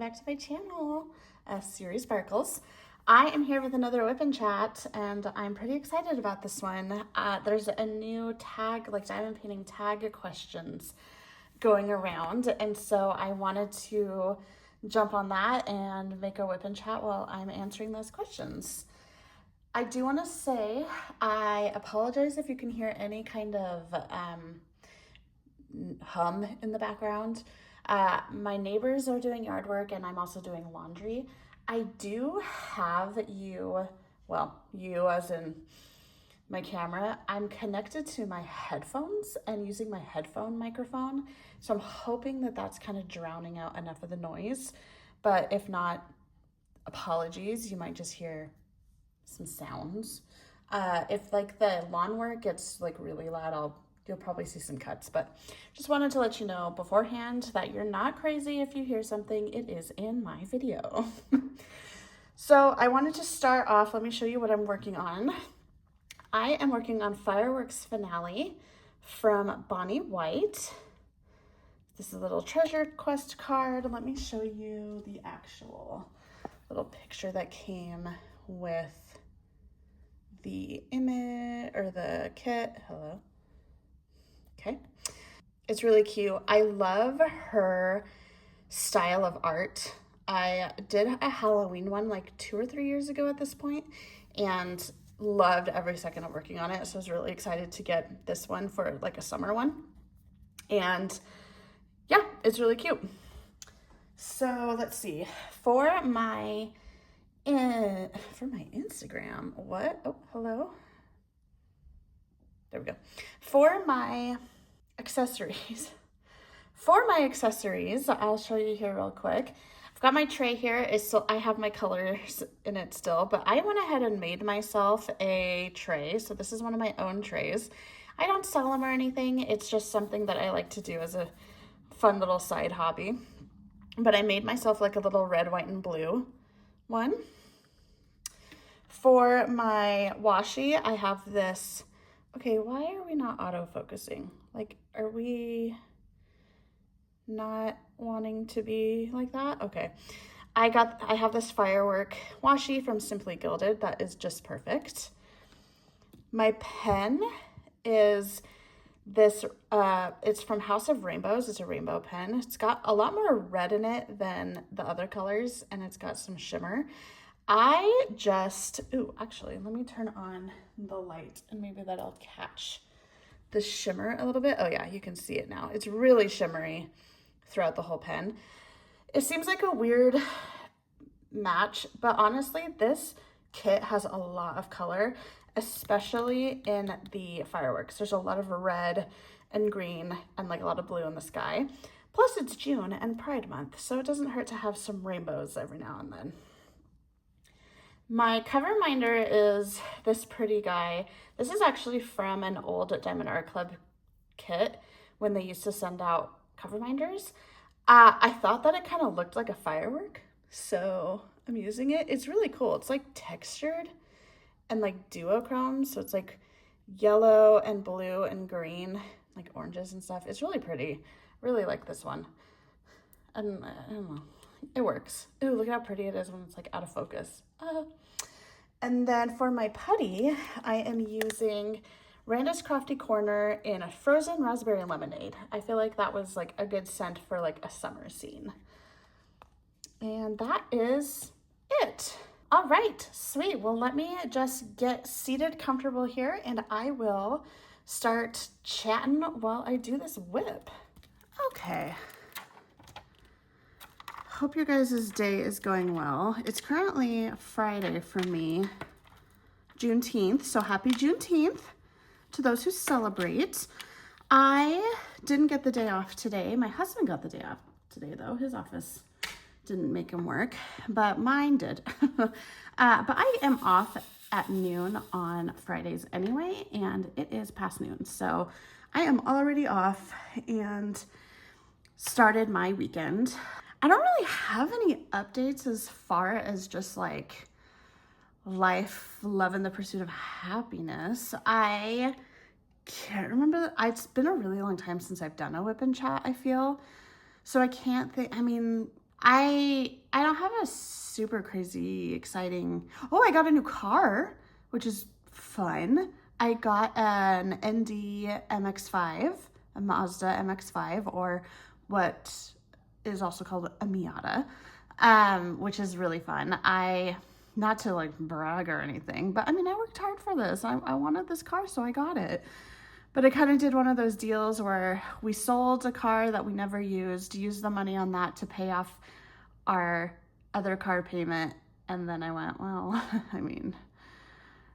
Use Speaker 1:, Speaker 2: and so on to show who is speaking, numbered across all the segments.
Speaker 1: back to my channel, SeriSparkles. I am here with another whip and chat, and I'm pretty excited about this one. There's a new tag, like diamond painting tag questions going around, and so I wanted to jump on that and make a whip and chat while I'm answering those questions. I do want to say I apologize if you can hear any kind of hum in the background. My neighbors are doing yard work and I'm also doing laundry. I do have you as in my camera, I'm connected to my headphones and using my headphone microphone. So I'm hoping that that's kind of drowning out enough of the noise. But if not, apologies, you might just hear some sounds. If like the lawn work gets like really loud, you'll probably see some cuts, but just wanted to let you know beforehand that you're not crazy if you hear something. It is in my video. So I wanted to start off, let me show you what I'm working on. I am working on Fireworks Finale from Bonnie White. This is a little treasure quest card. Let me show you the actual little picture that came with the image or the kit. Hello. Okay. It's really cute. I love her style of art. I did a Halloween one like 2 or 3 years ago at this point and loved every second of working on it. So I was really excited to get this one for like a summer one. And yeah, it's really cute. So let's see. For my Instagram, oh, hello. There we go. For my accessories, I'll show you here real quick. I've got my tray here. I have my colors in it still, but I went ahead and made myself a tray. So this is one of my own trays. I don't sell them or anything. It's just something that I like to do as a fun little side hobby. But I made myself like a little red, white, and blue one. For my washi, I have this. Okay, why are we not auto-focusing? Like, are we not wanting to be like that? Okay. I have this firework washi from Simply Gilded that is just perfect. My pen is this, it's from House of Rainbows. It's a rainbow pen. It's got a lot more red in it than the other colors, and it's got some shimmer. Actually, let me turn on the light and maybe that'll catch the shimmer a little bit. Oh yeah, you can see it now. It's really shimmery throughout the whole pen. It seems like a weird match, but honestly, this kit has a lot of color, especially in the fireworks. There's a lot of red and green and like a lot of blue in the sky. Plus it's June and Pride Month, so it doesn't hurt to have some rainbows every now and then. My cover minder is this pretty guy. This is actually from an old Diamond Art Club kit when they used to send out cover minders. I thought that it kind of looked like a firework, so I'm using it. It's really cool. It's like textured and like duochrome, so it's like yellow and blue and green, like oranges and stuff. It's really pretty. Really like this one. And I don't know. It works. Ooh, look at how pretty it is when it's like out of focus. And then for my putty, I am using Randa's Crafty Corner in a frozen raspberry lemonade. I feel like that was like a good scent for like a summer scene. And that is it. All right, sweet. Well, let me just get seated comfortable here and I will start chatting while I do this whip. Okay. Hope your guys' day is going well. It's currently Friday for me, Juneteenth, so happy Juneteenth to those who celebrate. I didn't get the day off today. My husband got the day off today though. His office didn't make him work, but mine did. But I am off at noon on Fridays anyway, and it is past noon. So I am already off and started my weekend. I don't really have any updates as far as just like life, love, and the pursuit of happiness. I can't remember. It's been a really long time since I've done a whip and chat, I feel. So I can't think, I mean, I don't have a super crazy exciting. Oh, I got a new car, which is fun. I got an ND MX-5, a Mazda MX-5, or what is also called a Miata, which is really fun. Not to like brag or anything, but I mean, I worked hard for this. I wanted this car, so I got it. But I kind of did one of those deals where we sold a car that we never used the money on that to pay off our other car payment. And then I went, well, I mean,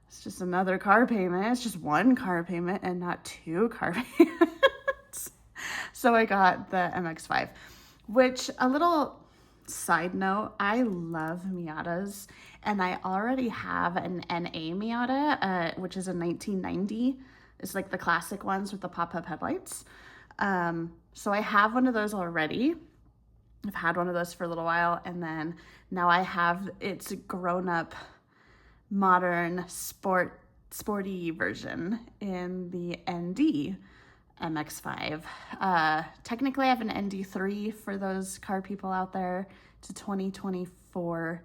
Speaker 1: it's just another car payment. It's just one car payment and not two car payments. So I got the MX-5, which, a little side note, I love Miatas, and I already have an NA Miata, which is a 1990. It's like the classic ones with the pop-up headlights. So I have one of those already. I've had one of those for a little while, and then now I have its grown-up, modern, sporty version in the ND MX-5. Technically, I have an ND3 for those car people out there. It's a 2024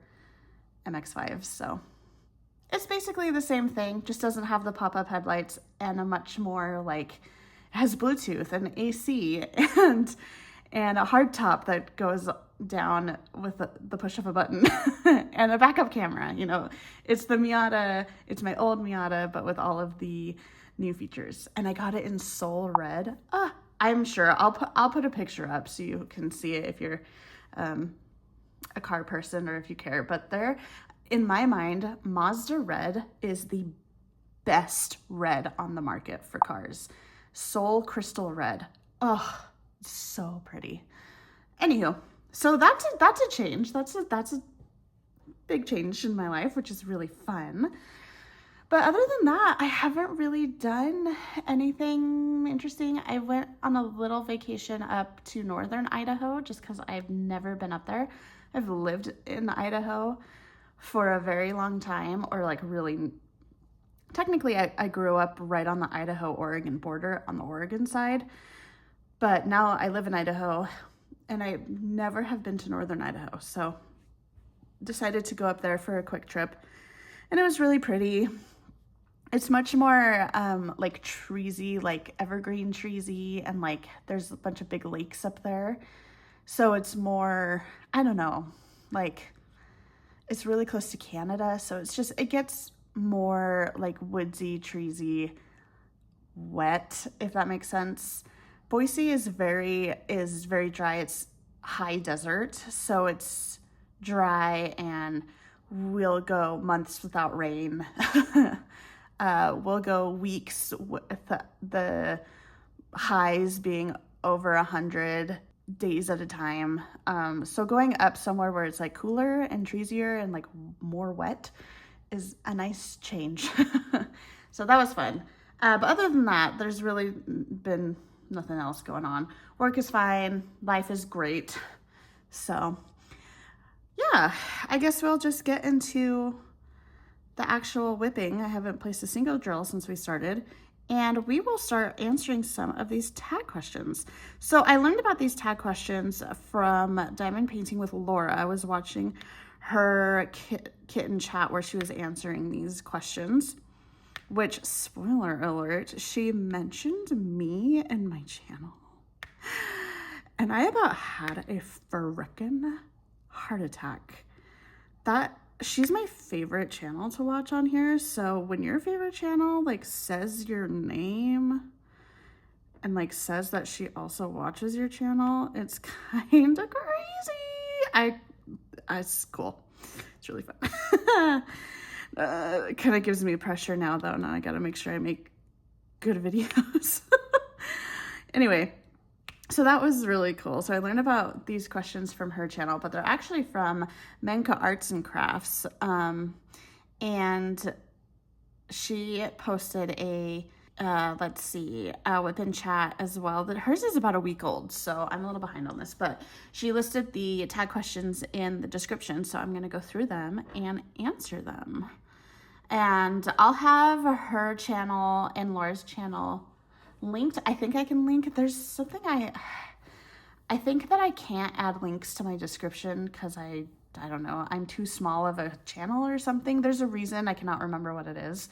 Speaker 1: MX-5, so it's basically the same thing, just doesn't have the pop-up headlights, and a much more like, has Bluetooth and AC and a hard top that goes down with the push of a button and a backup camera. You know, it's the Miata, it's my old Miata, but with all of the new features. And I got it in Soul Red. I'm sure I'll put a picture up so you can see it if you're a car person or if you care. But there, in my mind, Mazda Red is the best red on the market for cars. Soul Crystal Red. Oh, so pretty. Anywho, so that's a change. That's a big change in my life, which is really fun. But other than that, I haven't really done anything interesting. I went on a little vacation up to northern Idaho just because I've never been up there. I've lived in Idaho for a very long time, or like really, technically I grew up right on the Idaho-Oregon border on the Oregon side, but now I live in Idaho and I never have been to northern Idaho. So decided to go up there for a quick trip, and it was really pretty. It's much more like treesy, like evergreen treesy, and like there's a bunch of big lakes up there. So it's more, I don't know, like it's really close to Canada. So it's just, it gets more like woodsy, treesy, wet, if that makes sense. Boise is very dry. It's high desert, so it's dry, and we'll go months without rain. We'll go weeks with the highs being over 100 days at a time. So going up somewhere where it's like cooler and treesier and like more wet is a nice change. So that was fun. But other than that, there's really been nothing else going on. Work is fine. Life is great. So yeah, I guess we'll just get into the actual whipping. I haven't placed a single drill since we started, and we will start answering some of these tag questions. So I learned about these tag questions from Diamond Painting with Laura. I was watching her kitten chat where she was answering these questions, which, spoiler alert, she mentioned me and my channel. And I about had a frickin' heart attack. She's my favorite channel to watch on here. So when your favorite channel like says your name and like says that she also watches your channel, it's kind of crazy. It's cool. It's really fun. It kind of gives me pressure now though. Now I got to make sure I make good videos. Anyway, so that was really cool. So I learned about these questions from her channel, but they're actually from MenckArtsandCrafts. And she posted a WIP&CHAT as well. That hers is about a week old, so I'm a little behind on this, but she listed the tag questions in the description. So I'm going to go through them and answer them. And I'll have her channel and Laura's channel linked. I think I can link. There's something I I think that I can't add links to my description because I don't know, I'm too small of a channel or something. There's a reason, I cannot remember what it is.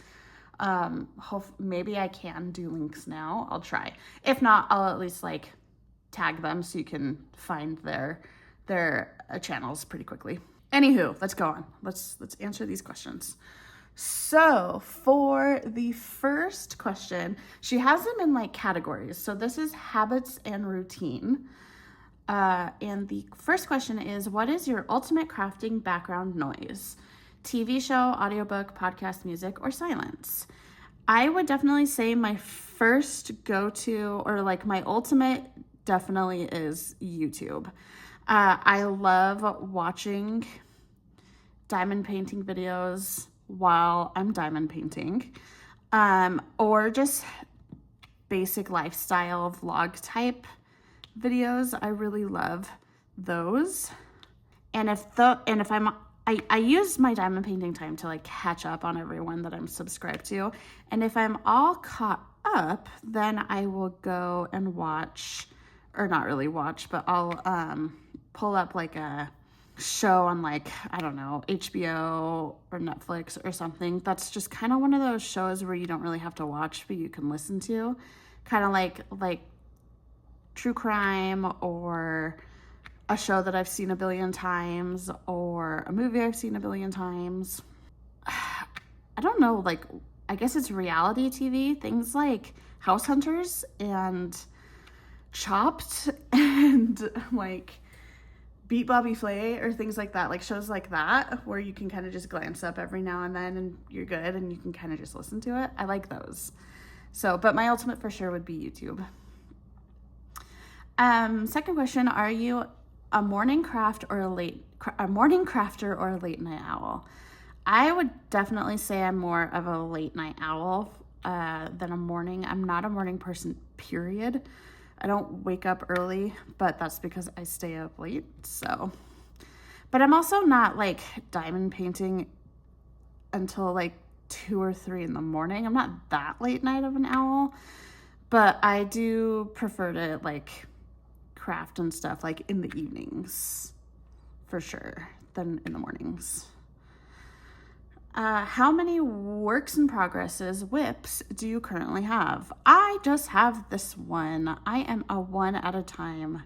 Speaker 1: Maybe I can do links now. I'll try. If not, I'll at least like tag them so you can find their channels pretty quickly. Anywho, let's go on. Let's answer these questions. So for the first question, she has them in like categories. So this is habits and routine. And the first question is, what is your ultimate crafting background noise? TV show, audiobook, podcast, music, or silence? I would definitely say my first go-to, or like my ultimate, definitely is YouTube. I love watching diamond painting videos while I'm diamond painting, or just basic lifestyle vlog type videos. I really love those. And I use my diamond painting time to like catch up on everyone that I'm subscribed to. And if I'm all caught up, then I will go and watch, or not really watch, but I'll pull up like a show on like, I don't know, HBO or Netflix or something. That's just kind of one of those shows where you don't really have to watch, but you can listen to. Kind of like true crime, or a show that I've seen a billion times, or a movie I've seen a billion times. I don't know, like, I guess it's reality TV, things like House Hunters and Chopped and like Beat Bobby Flay or things like that, like shows like that where you can kind of just glance up every now and then and you're good and you can kind of just listen to it. I like those. So, but my ultimate for sure would be YouTube. Second question, are you a morning crafter or a late night owl? I would definitely say I'm more of a late night owl than a morning. I'm not a morning person, period. I don't wake up early, but that's because I stay up late. So, but I'm also not like diamond painting until like 2 or 3 in the morning. I'm not that late night of an owl, but I do prefer to like craft and stuff like in the evenings for sure than in the mornings. How many works in progresses, WIPs, do you currently have? I just have this one. I am a one at a time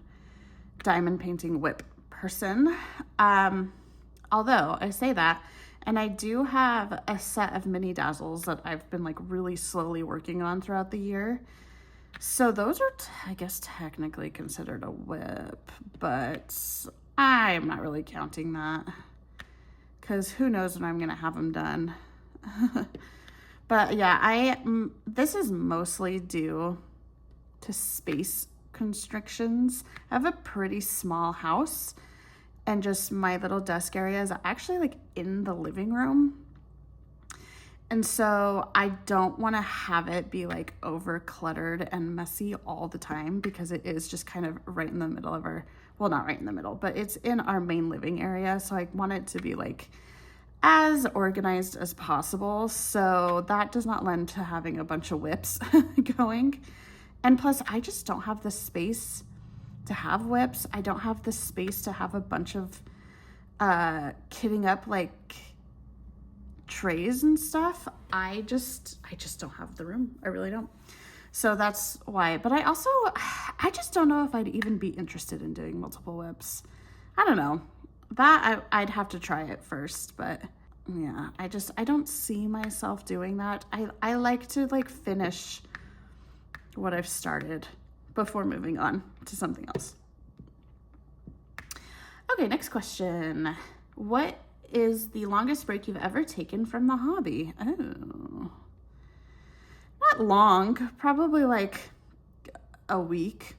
Speaker 1: diamond painting WIP person. Although I say that, and I do have a set of mini dazzles that I've been like really slowly working on throughout the year. So those are, I guess, technically considered a WIP, but I'm not really counting that because who knows when I'm going to have them done. But yeah, this is mostly due to space constrictions. I have a pretty small house and just my little desk area is actually like in the living room. And so I don't want to have it be like over cluttered and messy all the time because it is just kind of right in the middle of our, well, not right in the middle, but it's in our main living area. So I want it to be like as organized as possible. So that does not lend to having a bunch of WIPs going. And plus I just don't have the space to have WIPs. I don't have the space to have a bunch of kitting up like trays and stuff. I just don't have the room. I really don't. So that's why. But I just don't know if I'd even be interested in doing multiple WIPs. I don't know. That I'd have to try it first, but yeah, I don't see myself doing that. I like to like finish what I've started before moving on to something else. Okay, next question. What is the longest break you've ever taken from the hobby? Oh, not long, probably like a week,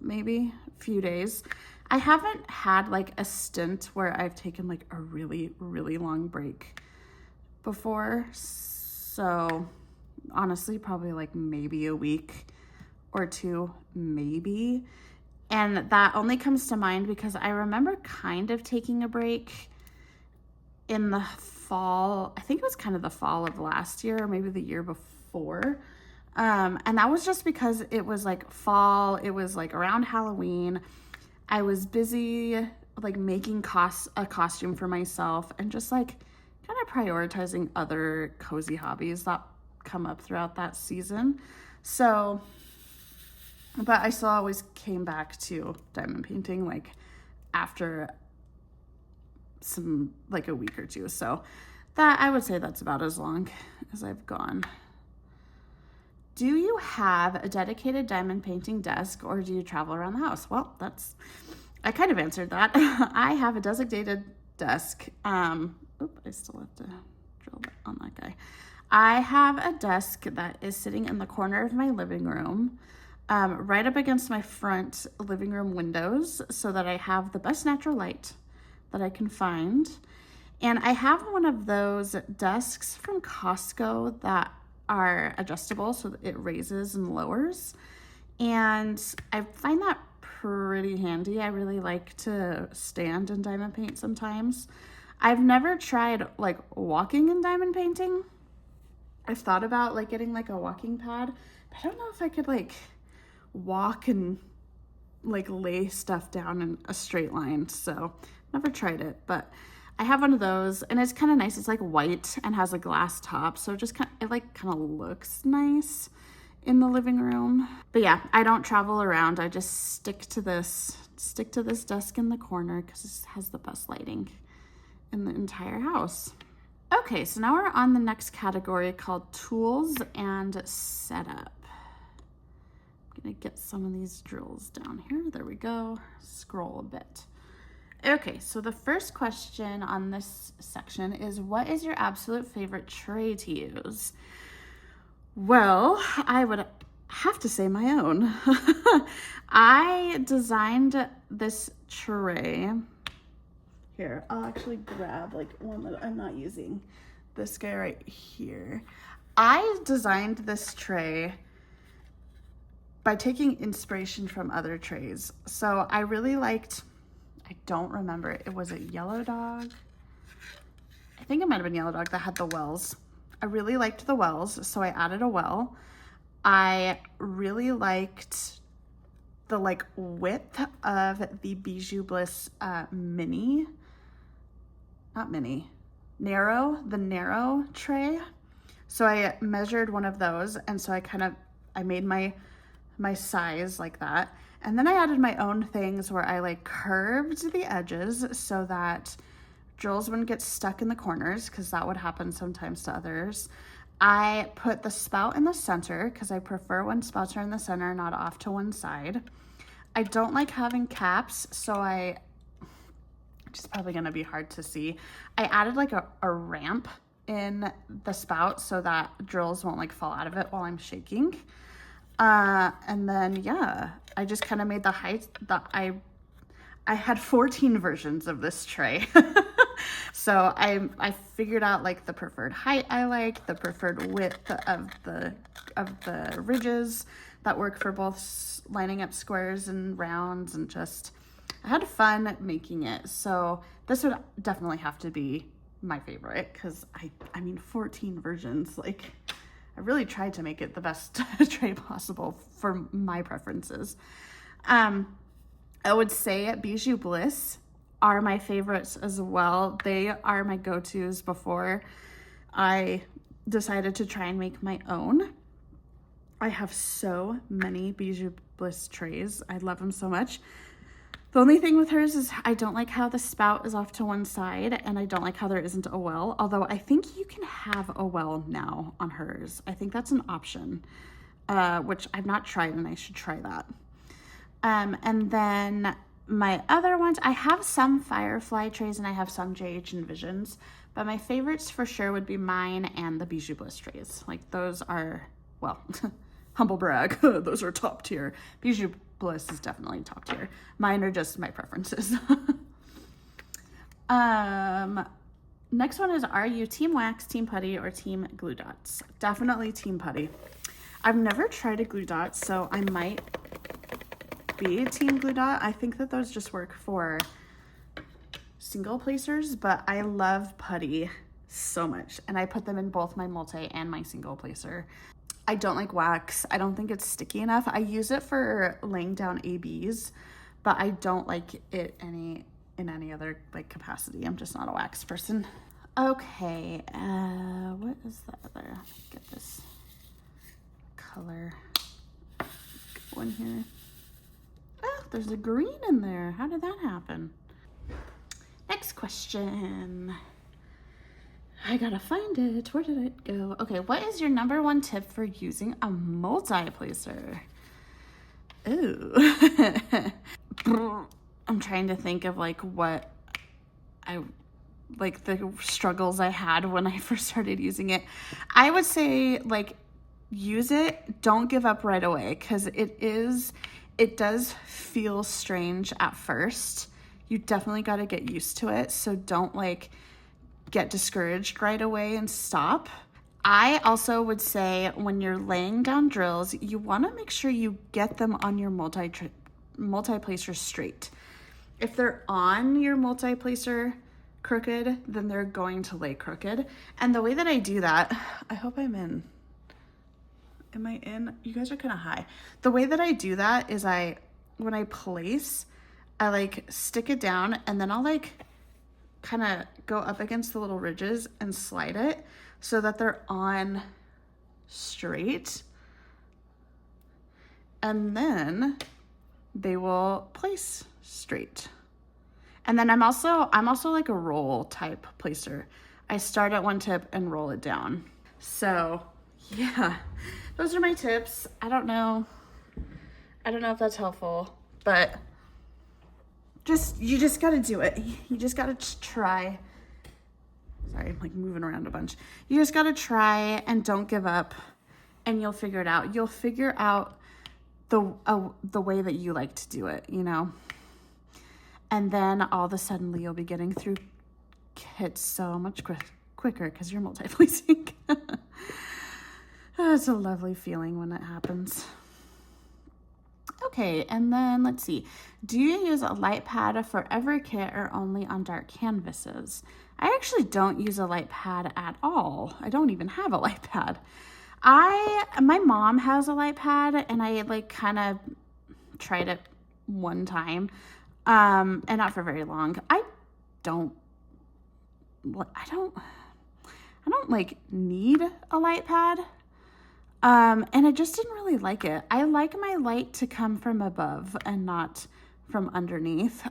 Speaker 1: maybe a few days. I haven't had like a stint where I've taken like a really, really long break before. So honestly, probably like maybe a week or 2, maybe. And that only comes to mind because I remember kind of taking a break in the fall. I think it was kind of the fall of last year or maybe the year before. And that was just because it was like fall. It was like around Halloween. I was busy like making a costume for myself and just like kind of prioritizing other cozy hobbies that come up throughout that season. So, but I still always came back to diamond painting like after like a week or two. So that, I would say that's about as long as I've gone. Do you have a dedicated diamond painting desk or do you travel around the house? Well, I kind of answered that. I have a designated desk. I still have to drill on that guy. I have a desk that is sitting in the corner of my living room, right up against my front living room windows so that I have the best natural light that I can find. And I have one of those desks from Costco that are adjustable so that it raises and lowers. And I find that pretty handy. I really like to stand and diamond paint sometimes. I've never tried like walking and diamond painting. I've thought about like getting like a walking pad, but I don't know if I could like walk and like lay stuff down in a straight line. So never tried it, but I have one of those and it's kind of nice. It's like white and has a glass top. So it kind of looks nice in the living room. But yeah, I don't travel around. I just stick to this desk in the corner because it has the best lighting in the entire house. Okay, so now we're on the next category called tools and setup. I'm gonna get some of these drills down here. There we go. Scroll a bit. Okay, so the first question on this section is, what is your absolute favorite tray to use? Well, I would have to say my own. I designed this tray. Here, I'll actually grab like one that I'm not using. This guy right here. I designed this tray by taking inspiration from other trays. So I really liked, I don't remember, it was a Yellow Dog. I think it might have been Yellow Dog that had the wells. I really liked the wells, so I added a well. I really liked the like width of the Bijou Bliss narrow tray. So I measured one of those, and so I made my size like that. And then I added my own things where I like curved the edges so that drills wouldn't get stuck in the corners, because that would happen sometimes to others. I put the spout in the center because I prefer when spouts are in the center, not off to one side. I don't like having caps, so which is probably gonna be hard to see, I added like a ramp in the spout so that drills won't like fall out of it while I'm shaking. And then, yeah, I just kind of made the height that I had 14 versions of this tray. So I figured out like the preferred height I like, the preferred width of the ridges that work for both lining up squares and rounds, and just, I had fun making it. So this would definitely have to be my favorite, because I mean 14 versions, like I really tried to make it the best tray possible for my preferences. I would say Bijou Bliss are my favorites as well. They are my go-tos before I decided to try and make my own. I have so many Bijou Bliss trays. I love them so much. The only thing with hers is I don't like how the spout is off to one side, and I don't like how there isn't a well, although I think you can have a well now on hers. I think that's an option, which I've not tried, and I should try that. And then my other ones, I have some Firefly trays and I have some JH Envisions, but my favorites for sure would be mine and the Bijou Bliss trays. Like those are, well, humble brag, those are top tier. Bijou Bliss is definitely top tier. Mine are just my preferences. Next one is, are you team wax, team putty, or team glue dots? Definitely team putty. I've never tried a glue dot, so I might be team glue dot. I think that those just work for single placers, but I love putty so much, and I put them in both my multi and my single placer. I don't like wax. I don't think it's sticky enough. I use it for laying down ABs, but I don't like it in any other like capacity. I'm just not a wax person. Okay, what is the other? Get this color going here. Oh, there's a green in there. How did that happen? Next question. I gotta find it. Where did it go? Okay, what is your #1 tip for using a multi-placer? Ooh. I'm trying to think of like what like the struggles I had when I first started using it. I would say like use it, don't give up right away, because it does feel strange at first. You definitely got to get used to it, so don't like get discouraged right away and stop. I also would say when you're laying down drills, you want to make sure you get them on your multi-placer straight. If they're on your multi-placer crooked, then they're going to lay crooked. And the way that I do that, I hope I'm in. Am I in? You guys are kind of high. The way that I do that is when I place, I like stick it down and then I'll like kind of go up against the little ridges and slide it so that they're on straight. And then they will place straight. And then I'm also like a roll type placer. I start at one tip and roll it down. So yeah, those are my tips. I don't know if that's helpful, but you just gotta do it. You just gotta try. Sorry, I'm like moving around a bunch. You just gotta try and don't give up, and you'll figure it out. You'll figure out the way that you like to do it, you know? And then all of a sudden you'll be getting through kits so much quicker because you're multi-placing. It's a lovely feeling when it happens. Okay, and then let's see. Do you use a light pad for every kit or only on dark canvases? I actually don't use a light pad at all. I don't even have a light pad. My mom has a light pad and I like kind of tried it one time, and not for very long. I don't like need a light pad. And I just didn't really like it. I like my light to come from above and not from underneath.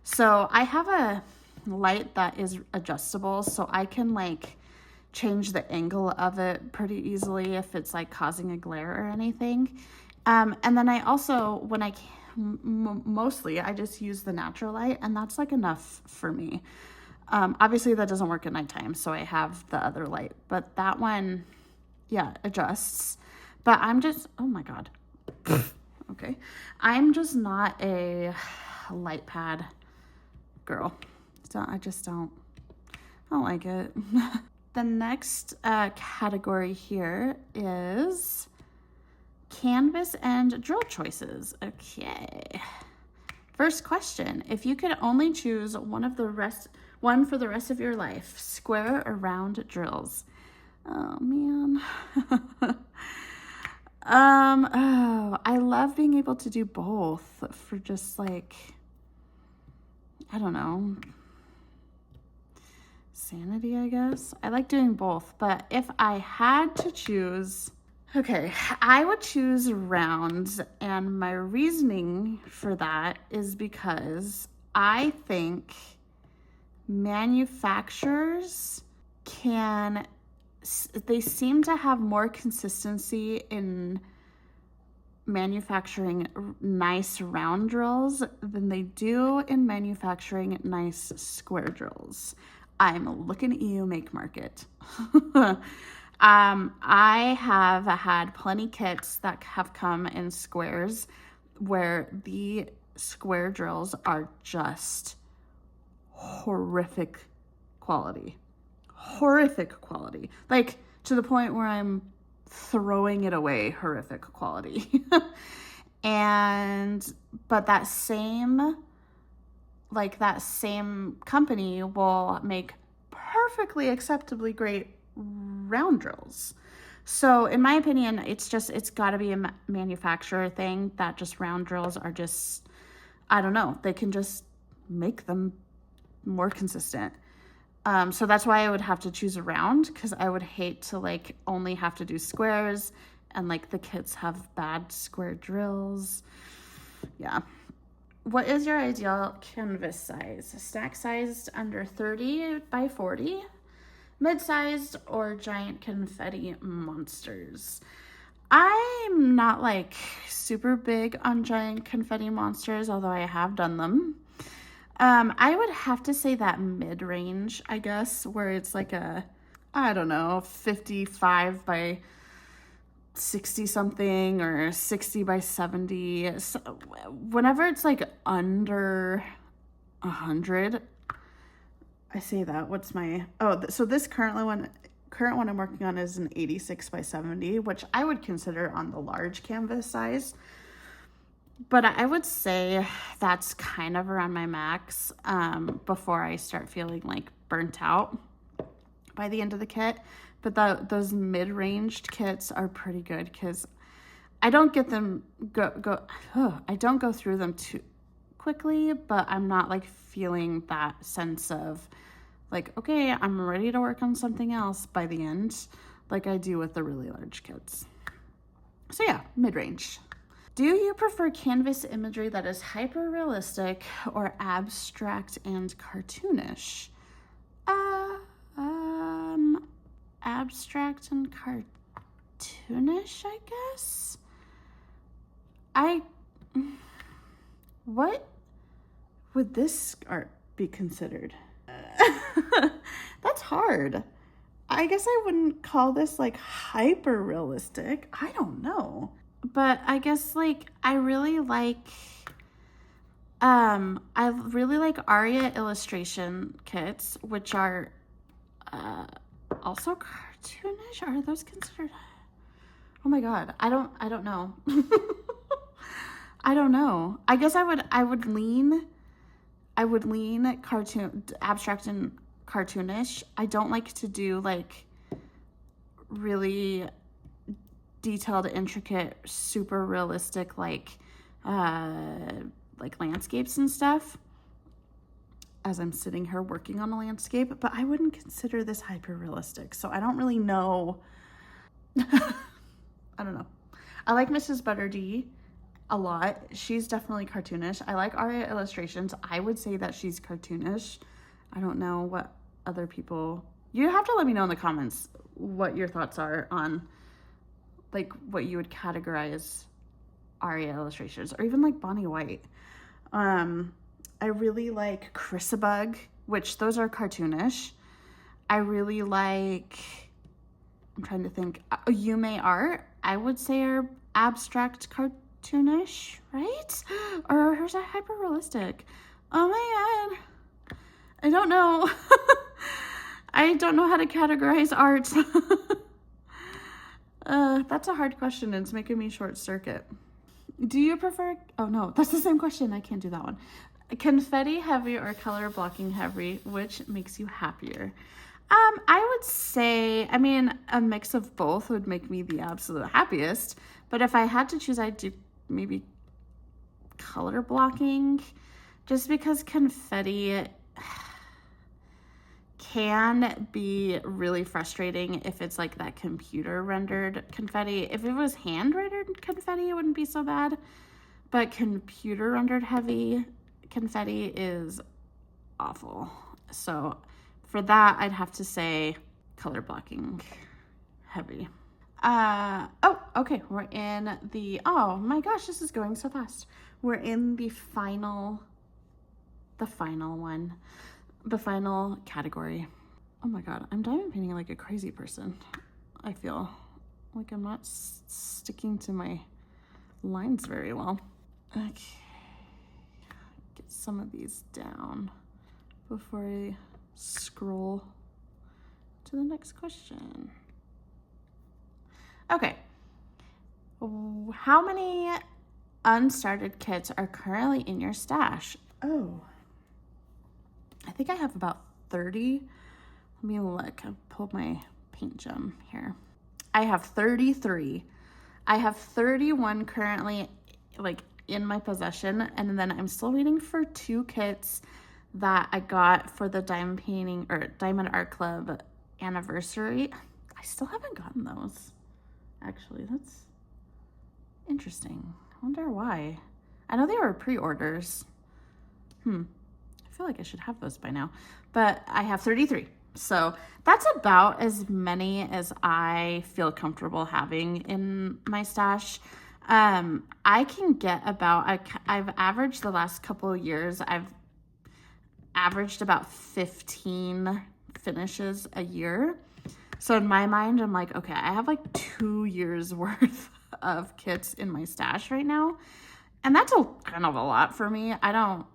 Speaker 1: So I have a light that is adjustable, so I can like change the angle of it pretty easily if it's like causing a glare or anything. And then I also, mostly I just use the natural light, and that's like enough for me. Obviously that doesn't work at nighttime, so I have the other light, but that one, yeah, adjusts. But I'm just, oh my God. Okay. I'm just not a light pad girl. So I don't like it. The next category here is canvas and drill choices. Okay. First question, if you could only choose one for the rest of your life, square or round drills? Oh man. I love being able to do both for just like, I don't know, sanity, I guess. I like doing both, but if I had to choose, okay, I would choose rounds, and my reasoning for that is because I think manufacturers they seem to have more consistency in manufacturing nice round drills than they do in manufacturing nice square drills. I'm looking at you, Make Market. I have had plenty kits that have come in squares where the square drills are just horrific quality. Like to the point where I'm throwing it away, horrific quality. But that same company will make perfectly acceptably great round drills. So in my opinion, it's got to be a manufacturer thing that just round drills are just I don't know, they can just make them more consistent. So that's why I would have to choose a round, because I would hate to like only have to do squares and like the kits have bad square drills. Yeah. What is your ideal canvas size? Stack sized under 30 by 40, mid-sized, or giant confetti monsters? I'm not like super big on giant confetti monsters, although I have done them. I would have to say that mid-range, I guess, where it's like a, I don't know, 55 by 60 something or 60 by 70. So whenever it's like under 100, I say that. What's my, so this current one I'm working on is an 86 by 70, which I would consider on the large canvas size. But I would say that's kind of around my max before I start feeling like burnt out by the end of the kit. But those mid-ranged kits are pretty good because I don't get them I don't go through them too quickly, but I'm not like feeling that sense of like, okay, I'm ready to work on something else by the end, like I do with the really large kits. So yeah, mid-range. Do you prefer canvas imagery that is hyper-realistic or abstract and cartoonish? Abstract and cartoonish, I guess. What would this art be considered? That's hard. I guess I wouldn't call this like hyper-realistic. I don't know. But I guess like I really like Aria illustration kits, which are also cartoonish. Are those considered? Oh my god, I don't know. I don't know. I guess I would lean cartoon, abstract and cartoonish. I don't like to do like really detailed, intricate, super realistic like landscapes and stuff, as I'm sitting here working on a landscape, but I wouldn't consider this hyper realistic, so I don't really know. I don't know. I like Mrs. Butterdee a lot. She's definitely cartoonish. I like Aria illustrations. I would say that she's cartoonish. I don't know what other people, you have to let me know in the comments what your thoughts are on like what you would categorize Aria illustrations, or even like Bonnie White. I really like Chrysabug, which those are cartoonish. I really like, I'm trying to think, Yume art, I would say are abstract cartoonish, right? Or hers are hyper realistic. Oh my god, I don't know. I don't know how to categorize art. That's a hard question, and it's making me short circuit. Do you prefer, oh no, that's the same question. I can't do that one. Confetti heavy or color blocking heavy, which makes you happier? I would say, I mean, a mix of both would make me the absolute happiest, but if I had to choose, I'd do maybe color blocking, just because confetti can be really frustrating if it's like that computer rendered confetti. If it was hand rendered confetti, it wouldn't be so bad, but computer rendered heavy confetti is awful. So for that, I'd have to say color blocking heavy. Oh, okay, we're in the, oh my gosh, this is going so fast. We're in the final one. The final category. Oh my god, I'm diamond painting like a crazy person. I feel like I'm not sticking to my lines very well. Okay, get some of these down before I scroll to the next question. Okay, how many unstarted kits are currently in your stash? Oh, I think I have about 30. Let me look. I pulled my paint gem here. I have 33. I have 31 currently like in my possession. And then I'm still waiting for 2 kits that I got for the Diamond Art Club anniversary. I still haven't gotten those. Actually, that's interesting. I wonder why. I know they were pre-orders. I feel like I should have those by now, but I have 33. So that's about as many as I feel comfortable having in my stash. I can get about, I've averaged the last couple of years, I've averaged about 15 finishes a year. So in my mind, I'm like, okay, I have like 2 years worth of kits in my stash right now. And that's kind of a lot for me. I don't,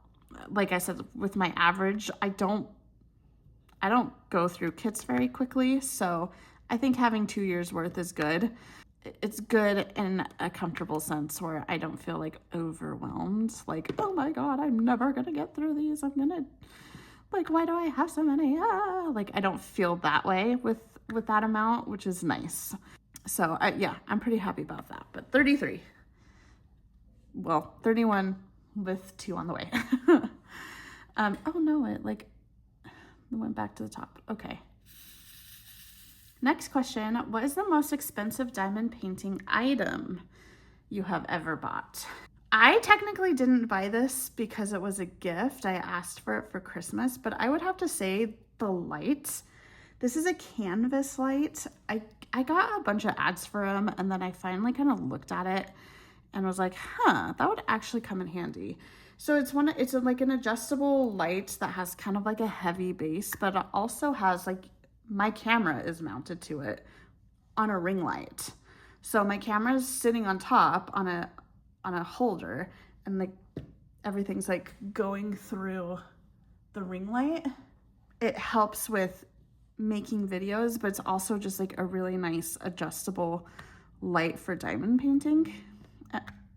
Speaker 1: like I said, with my average, I don't go through kits very quickly. So I think having 2 years worth is good. It's good in a comfortable sense where I don't feel like overwhelmed. Like, oh my God, I'm never going to get through these. Like, why do I have so many? Like, I don't feel that way with that amount, which is nice. So yeah, I'm pretty happy about that. But 33, well, 31 with 2 on the way. Oh no, it went back to the top. Okay. Next question. What is the most expensive diamond painting item you have ever bought? I technically didn't buy this because it was a gift. I asked for it for Christmas, but I would have to say the light. This is a canvas light. I got a bunch of ads for them, and then I finally kind of looked at it and was like, that would actually come in handy. So it's like an adjustable light that has kind of like a heavy base, but it also has like, my camera is mounted to it on a ring light. So my camera is sitting on top on a holder, and like everything's like going through the ring light. It helps with making videos, but it's also just like a really nice adjustable light for diamond painting.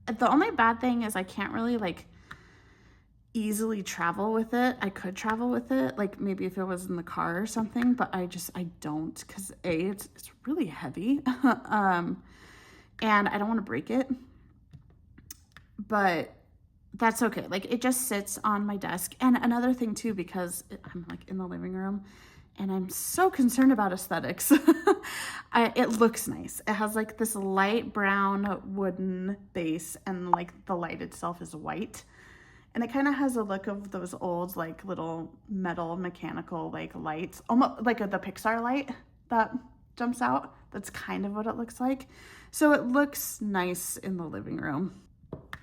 Speaker 1: The only bad thing is I can't really like easily travel with it. I could travel with it, like maybe if it was in the car or something, but I don't, because it's really heavy. And I don't want to break it, but that's okay. Like, it just sits on my desk. And another thing too, because I'm like in the living room and I'm so concerned about aesthetics. It looks nice. It has like this light brown wooden base, and like the light itself is white. And it kind of has a look of those old like little metal mechanical like lights, almost like the Pixar light that jumps out. That's kind of what it looks like. So it looks nice in the living room.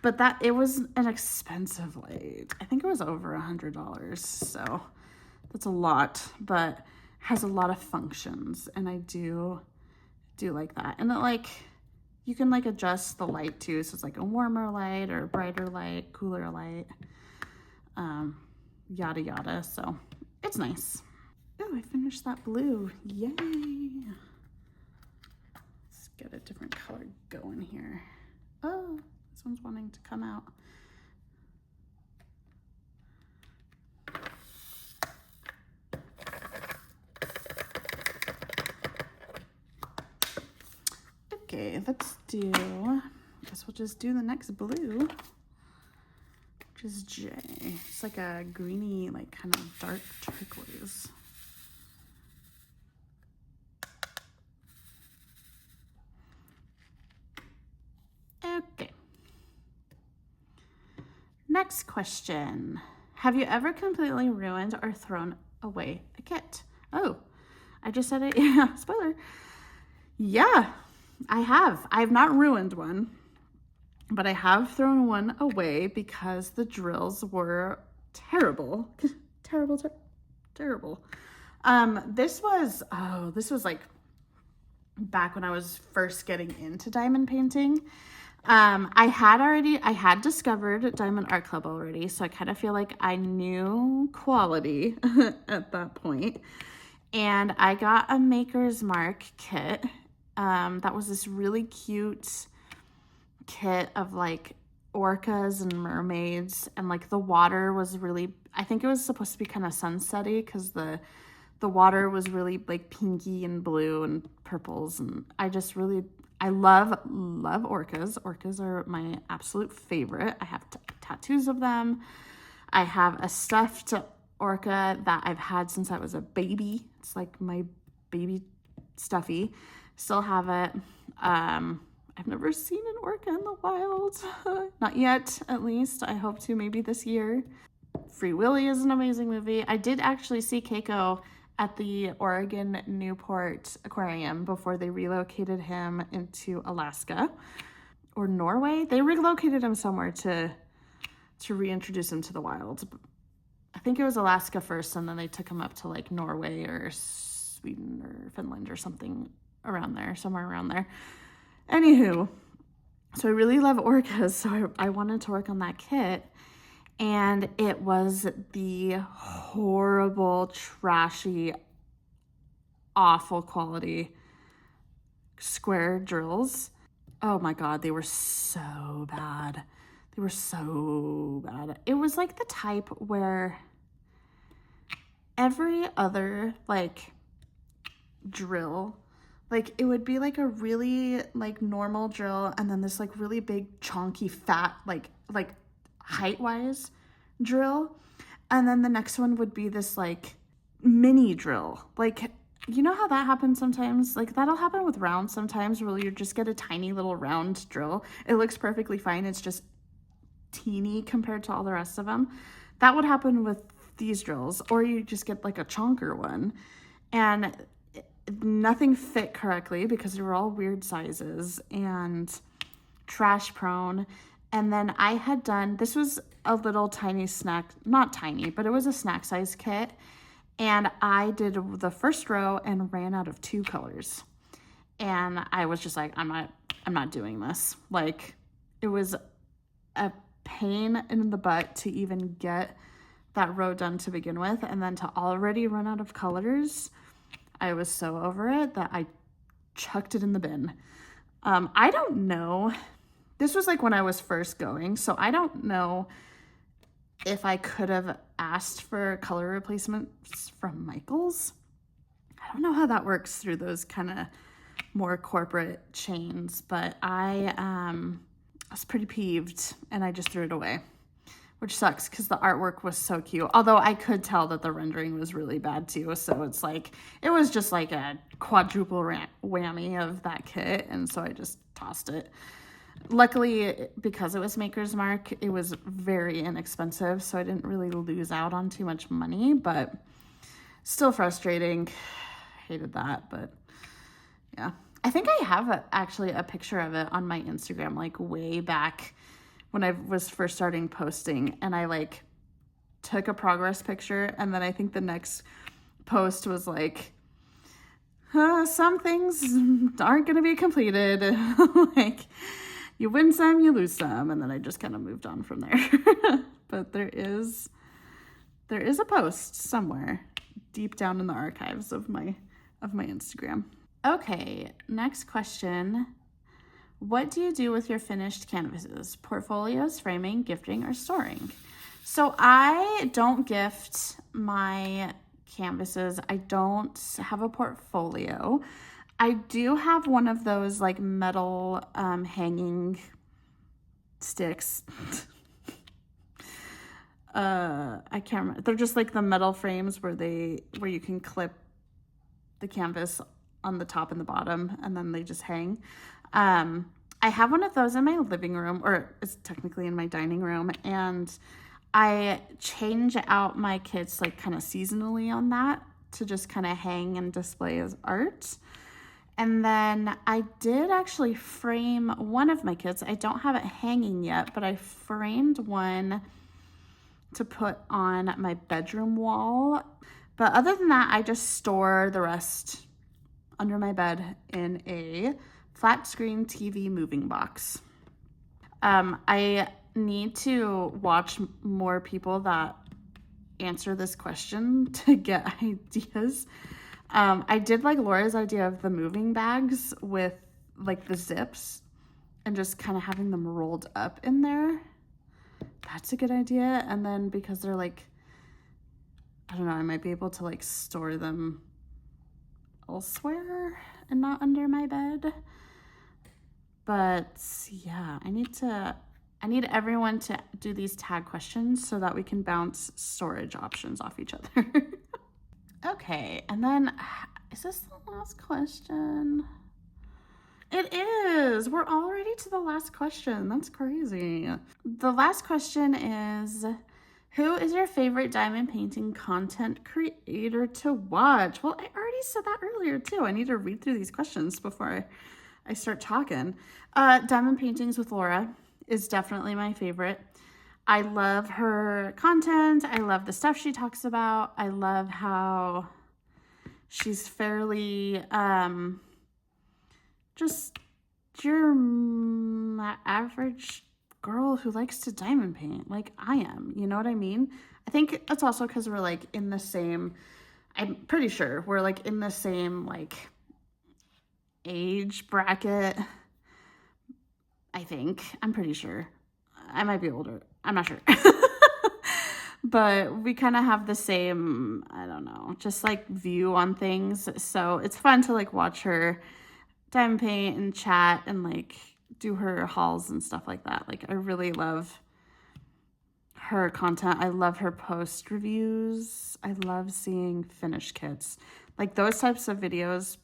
Speaker 1: But it was an expensive light. I think it was over $100. So that's a lot, but has a lot of functions, and I do like that. And it you can like adjust the light too. So it's like a warmer light or a brighter light, cooler light, yada yada. So it's nice. Oh, I finished that blue. Yay. Let's get a different color going here. Oh, this one's wanting to come out. Okay, I guess we'll just do the next blue, which is J. It's like a greeny, like kind of dark turquoise. Okay. Next question. Have you ever completely ruined or thrown away a kit? Oh, I just said it. Yeah, spoiler. Yeah. I have. I've not ruined one, but I have thrown one away because the drills were terrible. Terrible. This was like back when I was first getting into diamond painting. I had discovered Diamond Art Club already, so I kind of feel like I knew quality at that point. And I got a Maker's Mark kit. That was this really cute kit of like orcas and mermaids, and like the water was really, I think it was supposed to be kind of sunsetty because the water was really like pinky and blue and purples, and I I love orcas. Orcas are my absolute favorite. I have tattoos of them. I have a stuffed orca that I've had since I was a baby. It's like my baby stuffy. Still have it. I've never seen an orca in the wild. Not yet, at least. I hope to maybe this year. Free Willy is an amazing movie. I did actually see Keiko at the Oregon Newport Aquarium before they relocated him into Alaska or Norway. They relocated him somewhere to reintroduce him to the wild. I think it was Alaska first, and then they took him up to like Norway or Sweden or Finland or something around there, somewhere around there. Anywho, so I really love orcas, so I wanted to work on that kit. And it was the horrible, trashy, awful quality square drills. Oh my God, they were so bad. They were so bad. It was like the type where every other like drill, like it would be like a really like normal drill and then this like really big chonky fat like height-wise drill, and then the next one would be this like mini drill. Like, you know how that happens sometimes? Like that'll happen with rounds sometimes where you just get a tiny little round drill. It looks perfectly fine. It's just teeny compared to all the rest of them. That would happen with these drills, or you just get like a chonker one, and nothing fit correctly because they were all weird sizes and trash prone. And then I had done, this was a little tiny snack, not tiny, but it was a snack size kit. And I did the first row and ran out of 2 colors. And I was just like, I'm not doing this. Like, it was a pain in the butt to even get that row done to begin with. And then to already run out of colors, I was so over it that I chucked it in the bin. I don't know. This was like when I was first going, so I don't know if I could have asked for color replacements from Michaels. I don't know how that works through those kind of more corporate chains, but I was pretty peeved and I just threw it away, which sucks because the artwork was so cute. Although I could tell that the rendering was really bad too, so it's like, it was just like a quadruple whammy of that kit, and so I just tossed it. Luckily, because it was Maker's Mark, it was very inexpensive, so I didn't really lose out on too much money, but still frustrating. Hated that, but yeah. I think I have actually a picture of it on my Instagram, like way back when I was first starting posting, and I like took a progress picture, and then I think the next post was like, some things aren't going to be completed. Like, you win some, you lose some, and then I just kind of moved on from there. But there is a post somewhere deep down in the archives of my Instagram. Okay, next question. What do you do with your finished canvases? Portfolios, framing, gifting, or storing? So I don't gift my canvases. I don't have a portfolio. I do have one of those like metal hanging sticks. I can't remember. They're just like the metal frames where you can clip the canvas on the top and the bottom, and then they just hang. I have one of those in my living room, or it's technically in my dining room, and I change out my kits like kind of seasonally on that to just kind of hang and display as art. And then I did actually frame one of my kits. I don't have it hanging yet, but I framed one to put on my bedroom wall. But other than that, I just store the rest under my bed in a flat screen TV moving box. I need to watch more people that answer this question to get ideas. I did like Laura's idea of the moving bags with like the zips and just kind of having them rolled up in there. That's a good idea. And then because they're like, I don't know, I might be able to like store them elsewhere and not under my bed. But yeah, I need everyone to do these tag questions so that we can bounce storage options off each other. Okay, and then is this the last question? It is. We're already to the last question. That's crazy. The last question is, who is your favorite diamond painting content creator to watch? Well, I already said that earlier too. I need to read through these questions before I start talking. Diamond Paintings with Laura is definitely my favorite. I love her content. I love the stuff she talks about. I love how she's fairly just your average girl who likes to diamond paint like I am. You know what I mean? I think it's also because we're like in the same, I'm pretty sure we're like in the same like age bracket. I think. I'm pretty sure. I might be older. I'm not sure. But we kind of have the same, I don't know, just like view on things. So it's fun to like watch her diamond paint and chat and like do her hauls and stuff like that. Like I really love her content. I love her post reviews. I love seeing finished kits. Like those types of videos,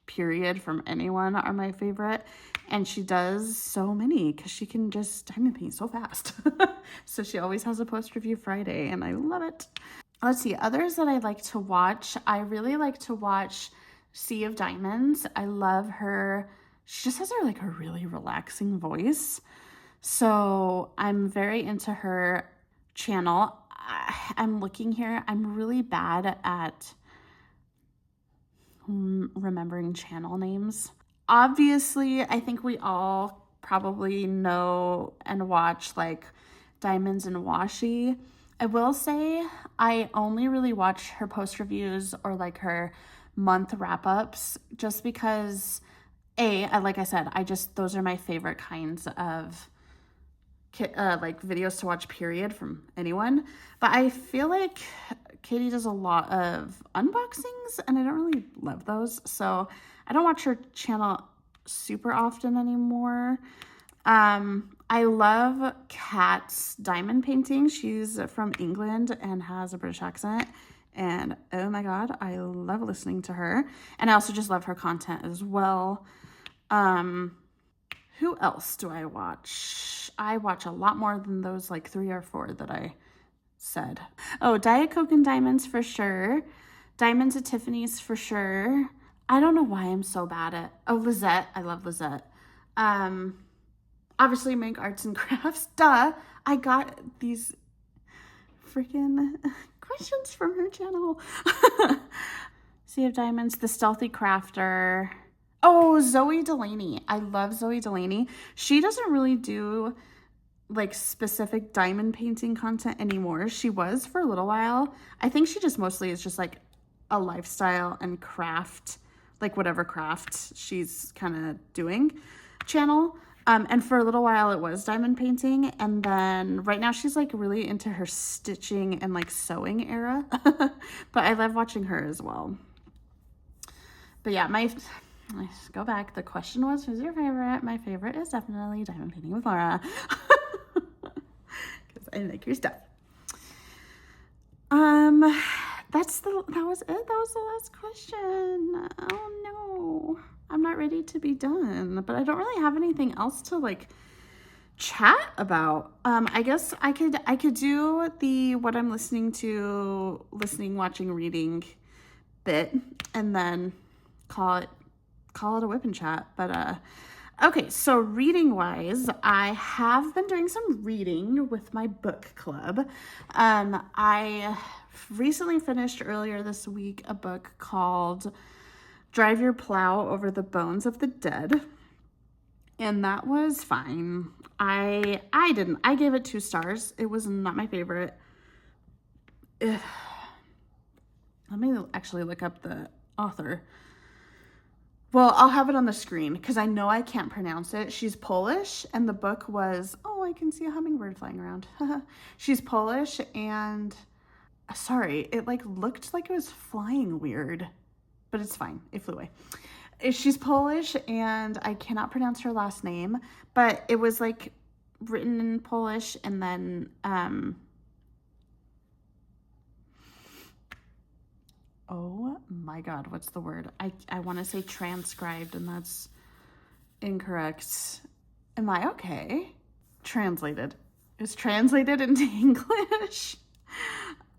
Speaker 1: period, from anyone are my favorite. And she does so many because she can just diamond paint so fast. So she always has a post review Friday and I love it. Let's see, others that I like to watch. I really like to watch Sea of Diamonds. I love her. She just has like a really relaxing voice. So I'm very into her channel. I'm looking here. I'm really bad at remembering channel names. Obviously, I think we all probably know and watch like Diamonds and Washi. I will say I only really watch her post reviews or like her month wrap-ups just because like I said, those are my favorite kinds of like videos to watch, period, from anyone. But I feel like Katie does a lot of unboxings and I don't really love those. So I don't watch her channel super often anymore. I love Kat's diamond painting. She's from England and has a British accent. And oh my God, I love listening to her. And I also just love her content as well. Who else do I watch? I watch a lot more than those like 3 or 4 that I said. Oh, Diet Coke and Diamonds for sure. Diamonds at Tiffany's for sure. I don't know why I'm so bad at, Lizette. I love Lizette. Obviously MenckArtsandCrafts. Duh. I got these freaking questions from her channel. Sea of Diamonds, The Stealthy Crafter. Oh, Zoe Delaney. I love Zoe Delaney. She doesn't really do like specific diamond painting content anymore. She was for a little while. I think she just mostly is just like a lifestyle and craft, like whatever craft she's kind of doing channel. And for a little while it was diamond painting. And then right now she's like really into her stitching and like sewing era. But I love watching her as well. But yeah, let's go back. The question was, who's your favorite? My favorite is definitely Diamond Painting with Laura. Because I like your stuff. That was it. That was the last question. Oh no. I'm not ready to be done, but I don't really have anything else to like chat about. I guess I could do the what I'm listening, watching, reading bit and then call it a WIP&CHAT. But okay, so reading wise, I have been doing some reading with my book club. I recently finished earlier this week a book called Drive Your Plow Over the Bones of the Dead. And that was fine. I gave it 2 stars. It was not my favorite. Let me actually look up the author. Well, I'll have it on the screen because I know I can't pronounce it. She's Polish and the book was, oh, I can see a hummingbird flying around. She's Polish and sorry, it like looked like it was flying weird, but it's fine. It flew away. she's Polish, and I cannot pronounce her last name, but it was like written in Polish, and then oh my God, what's the word? I want to say transcribed, and that's incorrect. Am I okay? Translated. It's translated into English.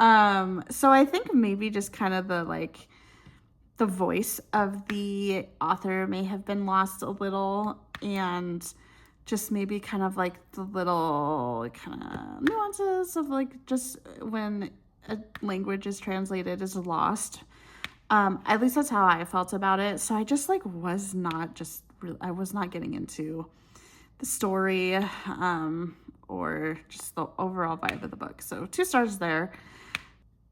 Speaker 1: So I think maybe just kind of the voice of the author may have been lost a little, and just maybe kind of like the little kind of nuances of like just when a language is translated is lost. At least that's how I felt about it. So I just like was not getting into the story or just the overall vibe of the book. So 2 stars there.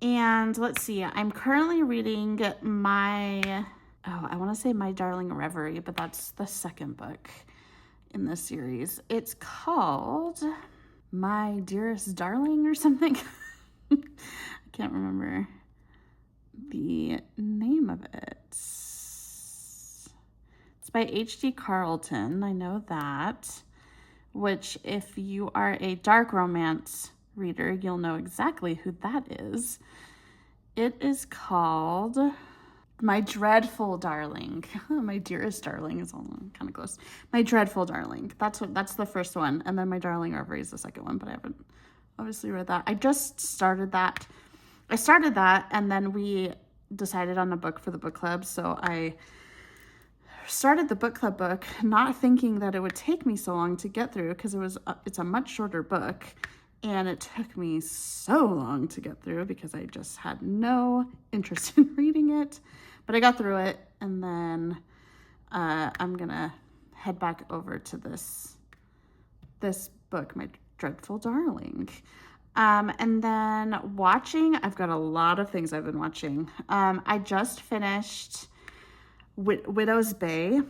Speaker 1: And let's see, I'm currently reading I want to say My Darling Reverie, but that's the second book in this series. It's called My Dearest Darling or something. I can't remember the name of it. It's by H.D. Carlton. I know that, which if you are a dark romance reader, you'll know exactly who that is. It is called My Dreadful Darling. My Dearest Darling is all kind of close. My Dreadful Darling. That's the first one, and then My Darling Reverie is the second one, but I haven't obviously read that. I just started that. I started that, and then we decided on a book for the book club, so I started the book club book not thinking that it would take me so long to get through, because it's a much shorter book. And it took me so long to get through because I just had no interest in reading it. But I got through it, and then I'm going to head back over to this book, My Dreadful Darling. And then watching, I've got a lot of things I've been watching. I just finished Widow's Bay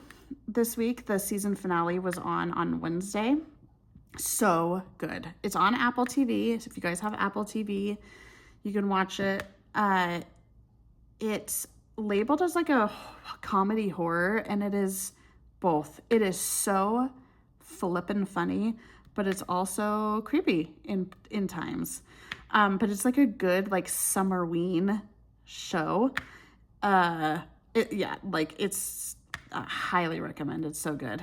Speaker 1: this week. The season finale was on Wednesday. So good. It's on Apple TV. So if you guys have Apple TV, you can watch it. It's labeled as like a comedy horror, and it is both. It is so flippin' funny, but it's also creepy in times. But it's like a good like summerween show. It's highly recommended. So good.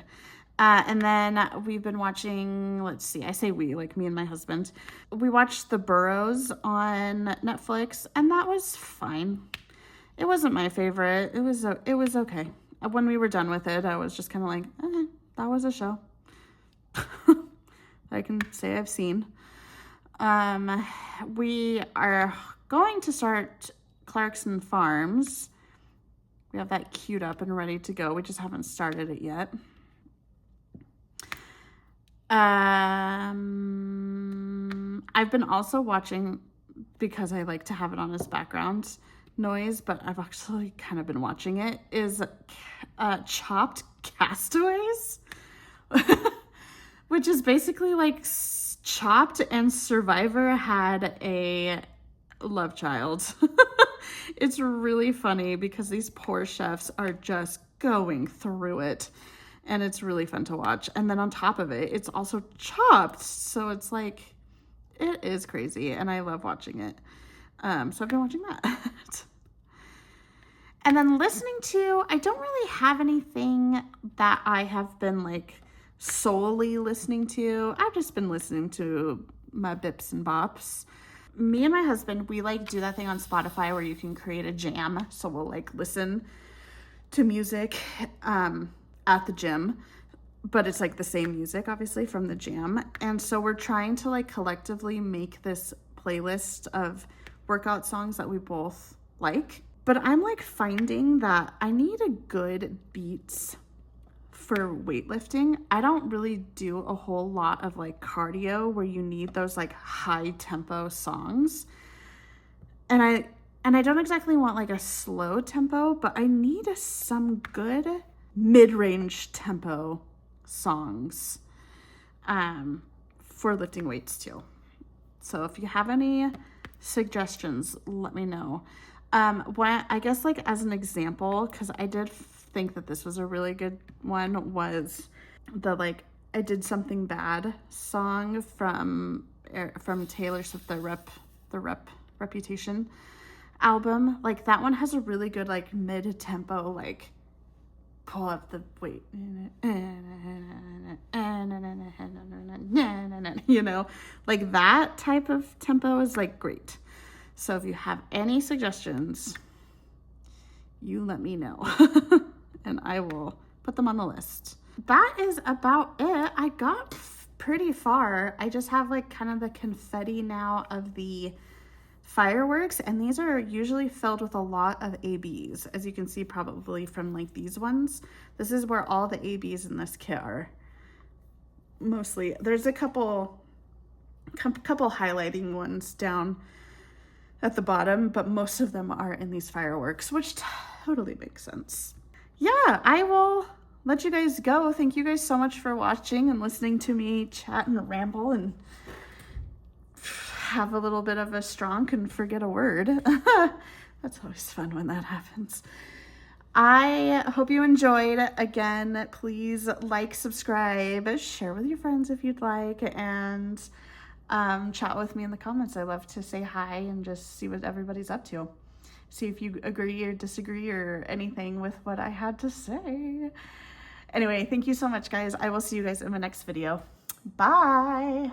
Speaker 1: And then we've been watching, let's see, I say we, like me and my husband. We watched The Burrows on Netflix, and that was fine. It wasn't my favorite. It was okay. When we were done with it, I was just kind of like, that was a show. I can say I've seen. We are going to start Clarkson Farms. We have that queued up and ready to go. We just haven't started it yet. I've been also watching, because I like to have it on as background noise, but I've actually kind of been watching it, is Chopped Castaways, which is basically like Chopped and Survivor had a love child. It's really funny because these poor chefs are just going through it. And it's really fun to watch. And then on top of it, it's also chopped. So it's like, it is crazy. And I love watching it. So I've been watching that. And then listening to, I don't really have anything that I have been like solely listening to. I've just been listening to my bips and bops. Me and my husband, we like do that thing on Spotify where you can create a jam. So we'll like listen to music, at the gym, but it's like the same music obviously from the jam. And so we're trying to like collectively make this playlist of workout songs that we both like. But I'm like finding that I need a good beats for weightlifting. I don't really do a whole lot of like cardio where you need those like high tempo songs. And I don't exactly want like a slow tempo, but I need some good mid-range tempo songs for lifting weights too. So if you have any suggestions, let me know. I guess like as an example, because I did think that this was a really good one was the like I Did Something Bad song from Taylor Swift, the Reputation album. Like that one has a really good like mid-tempo, like pull up the weight, you know, like that type of tempo is like great. So if you have any suggestions, you let me know and I will put them on the list. That is about it. I got pretty far. I just have like kind of the confetti now of the fireworks, and these are usually filled with a lot of ABs, as you can see probably from like these ones. This is where all the ABs in this kit are mostly. There's a couple highlighting ones down at the bottom, but most of them are in these fireworks, which totally makes sense. Yeah, I will let you guys go. Thank you guys so much for watching and listening to me chat and ramble and have a little bit of a stronk and forget a word. That's always fun when that happens. I hope you enjoyed. Again, please like, subscribe, share with your friends if you'd like, and chat with me in the comments. I love to say hi and just see what everybody's up to. See if you agree or disagree or anything with what I had to say. Anyway, thank you so much, guys. I will see you guys in my next video. Bye.